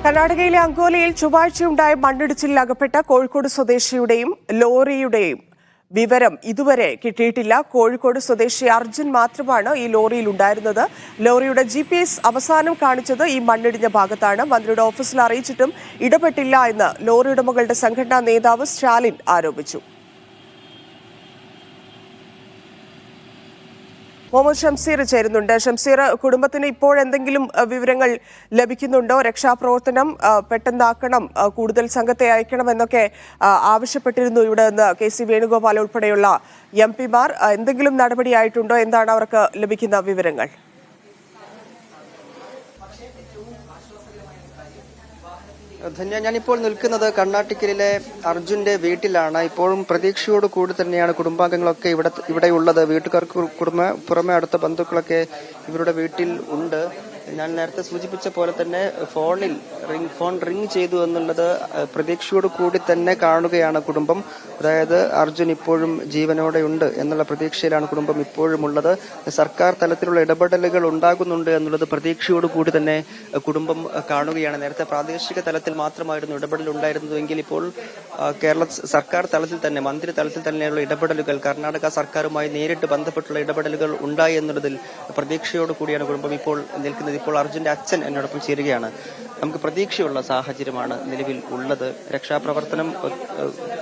കർണാടകയിലെ അങ്കോലയിൽ ചൊവ്വാഴ്ചയുണ്ടായ മണ്ണിടിച്ചിലിൽ അകപ്പെട്ട കോഴിക്കോട് സ്വദേശിയുടെയും ലോറിയുടെയും വിവരം ഇതുവരെ കിട്ടിയിട്ടില്ല. കോഴിക്കോട് സ്വദേശി അർജുൻ മാത്രമാണ് ഈ ലോറിയിൽ ഉണ്ടായിരുന്നത്. ലോറിയുടെ GPS അവസാനം കാണിച്ചത് ഈ മണ്ണിടിഞ്ഞ ഭാഗത്താണ്. മന്ത്രിയുടെ ഓഫീസിൽ അറിയിച്ചിട്ടും ഇടപെട്ടില്ല എന്ന് ലോറി ഉടമകളുടെ സംഘടനാ നേതാവ് സ്റ്റാലിൻ ആരോപിച്ചു. മുഹമ്മദ് ഷംസീർ ചേരുന്നുണ്ട്. ഷംസീർ, കുടുംബത്തിന് ഇപ്പോഴെന്തെങ്കിലും വിവരങ്ങൾ ലഭിക്കുന്നുണ്ടോ? രക്ഷാപ്രവർത്തനം പെട്ടെന്നാക്കണം, കൂടുതൽ സംഘത്തെ അയക്കണം എന്നൊക്കെ ആവശ്യപ്പെട്ടിരുന്നു ഇവിടെ നിന്ന് KC വേണുഗോപാൽ ഉൾപ്പെടെയുള്ള MP മാർ. എന്തെങ്കിലും നടപടിയായിട്ടുണ്ടോ? എന്താണ് അവർക്ക് ലഭിക്കുന്ന വിവരങ്ങൾ? ധന്യ, ഞാനിപ്പോൾ നിൽക്കുന്നത് കർണാടകയിലെ അർജുന്റെ വീട്ടിലാണ്. ഇപ്പോഴും പ്രതീക്ഷയോട് കൂടി തന്നെയാണ് കുടുംബാംഗങ്ങളൊക്കെ ഇവിടെയുള്ളത്. വീട്ടുകാർക്ക് പുറമെ അടുത്ത ബന്ധുക്കളൊക്കെ ഇവരുടെ വീട്ടിൽ ഉണ്ട്. ഞാൻ നേരത്തെ സൂചിപ്പിച്ച പോലെ തന്നെ ഫോൺ റിംഗ് ചെയ്തു എന്നുള്ളത് പ്രതീക്ഷയോട് കൂടി തന്നെ കാണുകയാണ് കുടുംബം. അതായത് അർജുൻ ഇപ്പോഴും ജീവനോടെ ഉണ്ട് എന്നുള്ള പ്രതീക്ഷയിലാണ് കുടുംബം ഇപ്പോഴും ഉള്ളത്. സർക്കാർ തലത്തിലുള്ള ഇടപെടലുകൾ ഉണ്ടാകുന്നുണ്ട് എന്നുള്ളത് പ്രതീക്ഷയോട് കൂടി തന്നെ കുടുംബം കാണുകയാണ്. നേരത്തെ പ്രാദേശിക തലത്തിൽ മാത്രമായിരുന്നു ഇടപെടൽ ഉണ്ടായിരുന്നതെങ്കിൽ ഇപ്പോൾ കേരള സർക്കാർ തലത്തിൽ തന്നെ, മന്ത്രി തലത്തിൽ തന്നെയുള്ള ഇടപെടലുകൾ, കർണാടക സർക്കാരുമായി നേരിട്ട് ബന്ധപ്പെട്ടുള്ള ഇടപെടലുകൾ ഉണ്ടായി എന്നുള്ളതിൽ പ്രതീക്ഷയോട് കൂടിയാണ് കുടുംബം ഇപ്പോൾ നിൽക്കുന്നത്. ഇപ്പോൾ അർജുന്റെ അച്ഛൻ എന്നോടൊപ്പം ചേരുകയാണ്. നമുക്ക് പ്രതീക്ഷയുള്ള സാഹചര്യമാണ് നിലവിൽ ഉള്ളത്. രക്ഷാപ്രവർത്തനം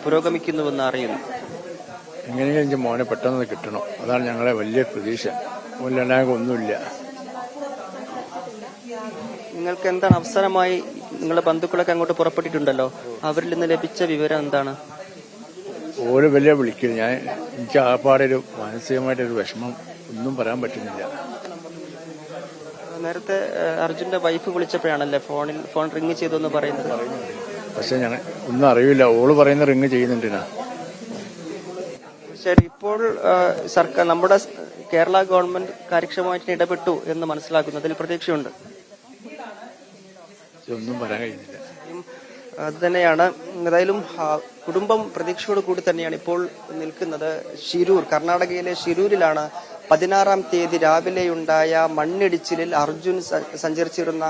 പുരോഗമിക്കുന്നുവെന്ന് അറിയുന്നു. എങ്ങനെയെങ്കിലും എനിക്ക് മോനെ പെട്ടെന്ന് കിട്ടണം, അതാണ് ഞങ്ങളെ വലിയ പ്രതീക്ഷ. ഒന്നുമില്ല. നിങ്ങൾക്ക് എന്താണ് അവസരമായി നിങ്ങളുടെ ബന്ധുക്കളൊക്കെ അങ്ങോട്ട് പുറപ്പെട്ടിട്ടുണ്ടല്ലോ, അവരിൽ നിന്ന് ലഭിച്ച വിവരം എന്താണ്? ഓരോ വലിയ വിളിക്കുന്നു. എനിക്ക് ആപ്പാടൊരു മാനസികമായിട്ടൊരു വിഷമം, ഒന്നും പറയാൻ പറ്റുന്നില്ല. നേരത്തെ അർജുന്റെ വൈഫ് വിളിച്ചപ്പോഴാണല്ലേ ഫോൺ റിംഗ് ചെയ്തു എന്ന് പറയുന്നത്. പക്ഷെ ഞങ്ങൾ ഒന്നും അറിയില്ല. ഓള് പറയുന്ന റിംഗ് ചെയ്യുന്നുണ്ടിനാ. ശരി, ഇപ്പോൾ സർക്കാർ, നമ്മുടെ കേരള ഗവൺമെന്റ് കാര്യക്ഷമമായിട്ട് ഇടപെട്ടു എന്ന് മനസ്സിലാക്കുന്നതിൽ പ്രതീക്ഷയുണ്ട്. ഒന്നും പറയാൻ കഴിയുന്നില്ല. അത് തന്നെയാണ്. ഏതായാലും കുടുംബം പ്രതീക്ഷയോട് കൂടി തന്നെയാണ് ഇപ്പോൾ നിൽക്കുന്നത്. ഷിരൂർ, കർണാടകയിലെ ഷിരൂരിലാണ് 16-ാം തീയതി രാവിലെയുണ്ടായ മണ്ണിടിച്ചിലിൽ അർജുൻ സഞ്ചരിച്ചിരുന്ന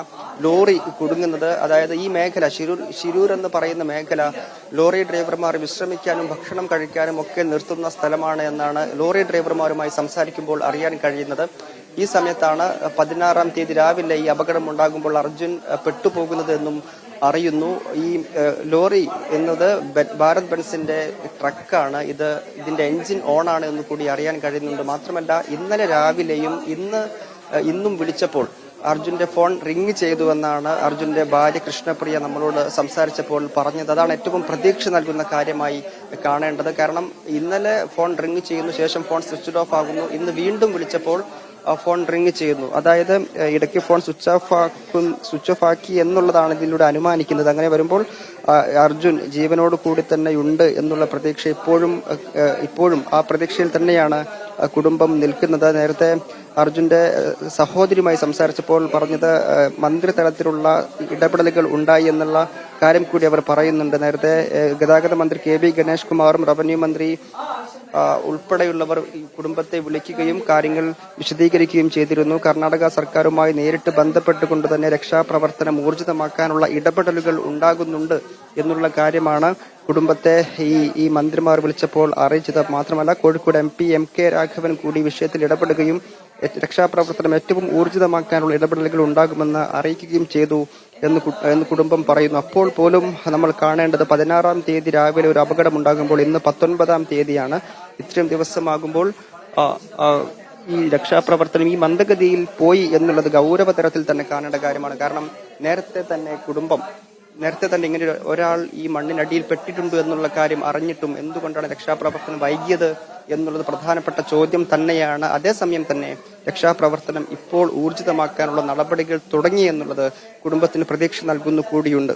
ലോറി കുടുങ്ങുന്നത്. അതായത് ഈ മേഖല, ഷിരൂർ എന്ന് പറയുന്ന മേഖല, ലോറി ഡ്രൈവർമാർ വിശ്രമിക്കാനും ഭക്ഷണം കഴിക്കാനും ഒക്കെ നിർത്തുന്ന സ്ഥലമാണ് എന്നാണ് ലോറി ഡ്രൈവർമാരുമായി സംസാരിക്കുമ്പോൾ അറിയാൻ കഴിയുന്നത്. ഈ സമയത്താണ് 16-ാം തീയതി രാവിലെ ഈ അപകടം ഉണ്ടാകുമ്പോൾ അർജുൻ പെട്ടുപോകുന്നത് എന്നും അറിയുന്നു. ഈ ലോറി എന്നത് ഭാരത് ബെൻസിന്റെ ട്രക്കാണ്. ഇതിന്റെ എൻജിൻ ഓൺ ആണ് എന്ന് കൂടി അറിയാൻ കഴിയുന്നുണ്ട്. മാത്രമല്ല, ഇന്നലെ രാവിലെയും ഇന്നും വിളിച്ചപ്പോൾ അർജുന്റെ ഫോൺ റിംഗ് ചെയ്തുവെന്നാണ് അർജുന്റെ ഭാര്യ കൃഷ്ണപ്രിയ നമ്മളോട് സംസാരിച്ചപ്പോൾ പറഞ്ഞത്. അതാണ് ഏറ്റവും പ്രതീക്ഷ നൽകുന്ന കാര്യമായി കാണേണ്ടത്. കാരണം ഇന്നലെ ഫോൺ റിംഗ് ചെയ്യുന്ന ശേഷം ഫോൺ സ്വിച്ച് ഓഫ് ആകുന്നു. ഇന്ന് വീണ്ടും വിളിച്ചപ്പോൾ ഫോൺ റിംഗ് ചെയ്യുന്നു. അതായത് ഇടയ്ക്ക് ഫോൺ സ്വിച്ച് ഓഫ് ആക്കി എന്നുള്ളതാണ് ഇതിലൂടെ അനുമാനിക്കുന്നത്. അങ്ങനെ വരുമ്പോൾ അർജുൻ ജീവനോട് കൂടി തന്നെ ഉണ്ട് എന്നുള്ള പ്രതീക്ഷ ഇപ്പോഴും ആ പ്രതീക്ഷയിൽ തന്നെയാണ് കുടുംബം നിൽക്കുന്നത്. നേരത്തെ അർജുന്റെ സഹോദരിയുമായി സംസാരിച്ചപ്പോൾ പറഞ്ഞത് മന്ത്രിതലത്തിലുള്ള ഇടപെടലുകൾ ഉണ്ടായി എന്നുള്ള കാര്യം കൂടി അവർ പറയുന്നുണ്ട്. നേരത്തെ ഗതാഗത മന്ത്രി KB ഗണേഷ് കുമാറും റവന്യൂ മന്ത്രി ഉൾപ്പെടെയുള്ളവർ കുടുംബത്തെ വിളിക്കുകയും കാര്യങ്ങൾ വിശദീകരിക്കുകയും ചെയ്തിരുന്നു. കർണാടക സർക്കാരുമായി നേരിട്ട് ബന്ധപ്പെട്ടുകൊണ്ട് തന്നെ രക്ഷാപ്രവർത്തനം ഊർജിതമാക്കാനുള്ള ഇടപെടലുകൾ ഉണ്ടാകുന്നുണ്ട് എന്നുള്ള കാര്യമാണ് കുടുംബത്തെ ഈ മന്ത്രിമാർ വിളിച്ചപ്പോൾ അറിയിച്ചത്. മാത്രമല്ല, കോഴിക്കോട് MP MK രാഘവൻ കൂടി വിഷയത്തിൽ ഇടപെടുകയും രക്ഷാപ്രവർത്തനം ഏറ്റവും ഊർജിതമാക്കാനുള്ള ഇടപെടലുകൾ ഉണ്ടാകുമെന്ന് അറിയിക്കുകയും ചെയ്തു എന്ന് കുടുംബം പറയുന്നു. അപ്പോൾ പോലും നമ്മൾ കാണേണ്ടത് 16-ാം തീയതി രാവിലെ ഒരു അപകടം ഉണ്ടാകുമ്പോൾ ഇന്ന് 19-ാം തീയതിയാണ്. ഇത്രയും ദിവസമാകുമ്പോൾ ഈ രക്ഷാപ്രവർത്തനം ഈ മന്ദഗതിയിൽ പോയി എന്നുള്ളത് ഗൗരവതരത്തിൽ തന്നെ കാണേണ്ട കാര്യമാണ്. കാരണം നേരത്തെ തന്നെ ഇങ്ങനെ ഒരാൾ ഈ മണ്ണിനടിയിൽ പെട്ടിട്ടുണ്ട് എന്നുള്ള കാര്യം അറിഞ്ഞിട്ടും എന്തുകൊണ്ടാണ് രക്ഷാപ്രവർത്തനം വൈകിയത് എന്നുള്ളത് പ്രധാനപ്പെട്ട ചോദ്യം തന്നെയാണ്. അതേസമയം തന്നെ രക്ഷാപ്രവർത്തനം ഇപ്പോൾ ഊർജിതമാക്കാനുള്ള നടപടികൾ തുടങ്ങി എന്നുള്ളത് കുടുംബത്തിന് പ്രതീക്ഷ നൽകുന്നു കൂടിയുണ്ട്.